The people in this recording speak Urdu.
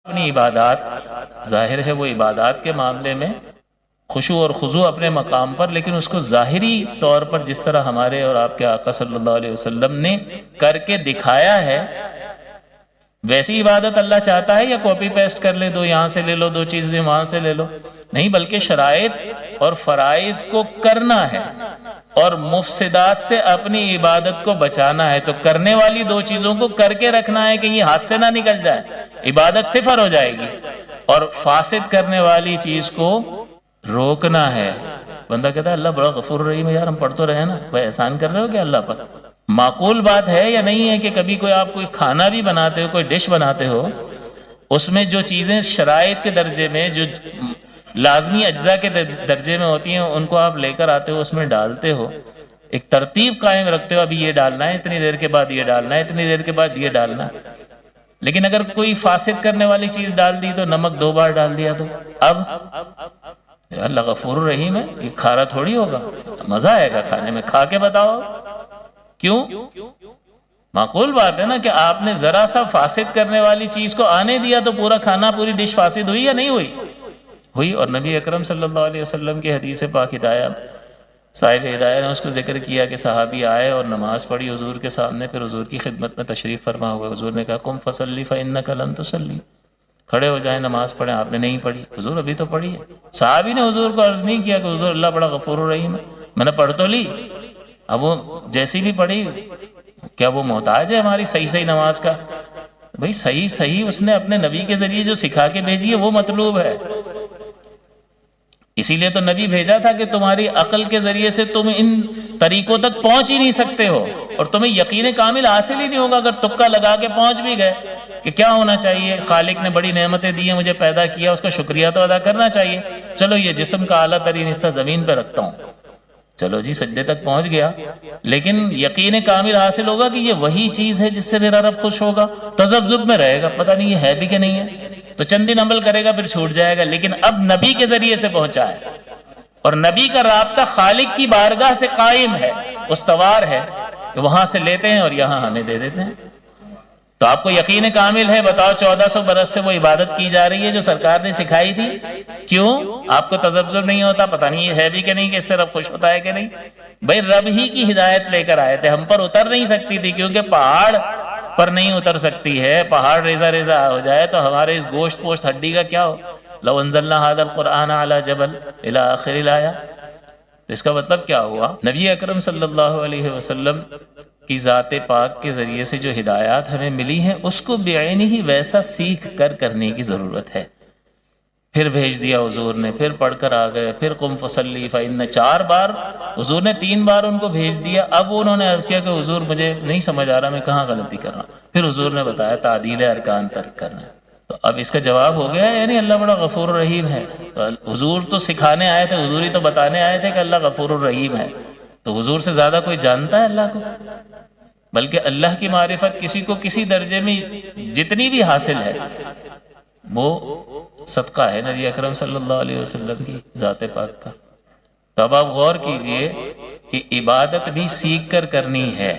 اپنی عبادات ظاہر ہے وہ عبادات کے معاملے میں خشوع اور خضوع اپنے مقام پر، لیکن اس کو ظاہری طور پر جس طرح ہمارے اور آپ کے آقا صلی اللہ علیہ وسلم نے کر کے دکھایا ہے ویسی عبادت اللہ چاہتا ہے، یا کاپی پیسٹ کر لے، دو یہاں سے لے لو، دو چیزیں وہاں سے لے لو؟ نہیں، بلکہ شرائط اور فرائض کو کرنا ہے اور مفسدات سے اپنی عبادت کو بچانا ہے۔ تو کرنے والی دو چیزوں کو کر کے رکھنا ہے کہ یہ ہاتھ سے نہ نکل جائے، عبادت صفر ہو جائے گی، اور فاسد کرنے والی چیز کو روکنا ہے۔ بندہ کہتا ہے اللہ بڑا غفور رحیم ہے، یار ہم پڑھ تو رہے ہیں نا، کوئی احسان کر رہے ہو کیا اللہ پر؟ معقول بات ہے یا نہیں ہے کہ کبھی کوئی آپ کوئی کھانا بھی بناتے ہو، کوئی ڈش بناتے ہو، اس میں جو چیزیں شرائط کے درجے میں، جو لازمی اجزاء کے درجے میں ہوتی ہیں، ان کو آپ لے کر آتے ہو، اس میں ڈالتے ہو، ایک ترتیب قائم رکھتے ہو، ابھی یہ ڈالنا ہے، اتنی دیر کے بعد یہ ڈالنا ہے، اتنی دیر کے بعد یہ ڈالنا ہے۔ لیکن اگر کوئی فاسد کرنے والی چیز ڈال دی تو نمک 2 بار ڈال دیا تو اب اللہ غفور الرحیم ہے، یہ کھارا تھوڑی ہوگا، مزہ آئے گا کھانے میں، کھا کے بتاؤ کیوں؟ معقول بات ہے نا کہ آپ نے ذرا سا فاسد کرنے والی چیز کو آنے دیا تو پورا کھانا، پوری ڈش فاسد ہوئی یا نہیں ہوئی؟ ہوئی۔ اور نبی اکرم صلی اللہ علیہ وسلم کی حدیث پاک صاحب ہدایہ نے اس کو ذکر کیا کہ صحابی آئے اور نماز پڑھی حضور کے سامنے، پھر حضور کی خدمت میں تشریف فرما ہوئے، حضور نے کہا قم فصلی فإنک لم تصلی، کھڑے ہو جائیں نماز پڑھیں، آپ نے نہیں پڑھی، حضور ابھی تو پڑھی ہے۔ صحابی نے حضور کو عرض نہیں کیا کہ حضور اللہ بڑا غفور الرحیم ہے، میں نے پڑھ تو لی، اب وہ جیسی بھی پڑھی، کیا وہ محتاج ہے ہماری صحیح نماز کا؟ بھئی صحیح اس نے اپنے نبی کے ذریعے جو سکھا کے بھیجی ہے وہ مطلوب ہے۔ اسی لیے تو نبی بھیجا تھا کہ تمہاری عقل کے ذریعے سے تم ان طریقوں تک پہنچ ہی نہیں سکتے ہو، اور تمہیں یقین کامل حاصل ہی نہیں ہوگا اگر تکا لگا کے پہنچ بھی گئے کہ کیا ہونا چاہیے، خالق نے بڑی نعمتیں دی ہیں، مجھے پیدا کیا، اس کا شکریہ تو ادا کرنا چاہیے، چلو یہ جسم کا اعلیٰ ترین حصہ زمین پہ رکھتا ہوں، چلو جی سجدے تک پہنچ گیا، لیکن یقین کامل حاصل ہوگا کہ یہ وہی چیز ہے جس سے میرا رب خوش ہوگا؟ تذبذب میں رہے گا، پتہ نہیں یہ ہے بھی کہ نہیں ہے، تو چند دن عمل کرے گا پھر چھوٹ جائے گا، لیکن اب نبی کے ذریعے سے پہنچا ہے، اور نبی کا رابطہ خالق کی بارگاہ سے قائم ہے، استوار ہے، کہ وہاں سے لیتے ہیں اور یہاں ہمیں دے دیتے ہیں۔ تو آپ کو یقین کامل ہے، بتاؤ 1400 برس سے وہ عبادت کی جا رہی ہے جو سرکار نے سکھائی تھی، کیوں آپ کو تذبذب نہیں ہوتا؟ پتہ نہیں یہ ہے بھی کہ نہیں، کہ اس سے رب خوش ہوتا ہے کہ نہیں؟ بھئی رب ہی کی ہدایت لے کر آئے تھے، ہم پر اتر نہیں سکتی تھی، کیونکہ پہاڑ پر نہیں اتر سکتی ہے، پہاڑ ریزہ ریزہ ہو جائے تو ہمارے اس گوشت پوشت ہڈی کا کیا ہو؟ لو انزلنا هذا القرآن على جبل الى آخر الآیہ۔ تو اس کا مطلب کیا ہوا؟ نبی اکرم صلی اللہ علیہ وسلم کی ذات پاک کے ذریعے سے جو ہدایات ہمیں ملی ہیں اس کو بعینی ہی ویسا سیکھ کر کرنے کی ضرورت ہے۔ پھر بھیج دیا حضور نے، پھر پڑھ کر آ گئے، پھر قم فصلی فإن 4 بار حضور نے 3 بار ان کو بھیج دیا۔ اب انہوں نے عرض کیا کہ حضور مجھے نہیں سمجھ آ رہا میں کہاں غلطی کر رہا ہوں، پھر حضور نے بتایا تعدیل ارکان ترک کرنا۔ تو اب اس کا جواب ہو گیا، یعنی اللہ بڑا غفور الرحیم ہے۔ تو حضور تو سکھانے آئے تھے، حضور ہی تو بتانے آئے تھے کہ اللہ غفور الرحیم ہے، تو حضور سے زیادہ کوئی جانتا ہے اللہ کو؟ بلکہ اللہ کی معرفت کسی کو کسی درجے میں جتنی بھی حاصل ہے وہ صدقہ ہے نبی اکرم صلی اللہ علیہ وسلم کی ذات پاک کا۔ تو اب آپ غور کیجئے کہ عبادت بھی سیکھ کر کرنی ہے۔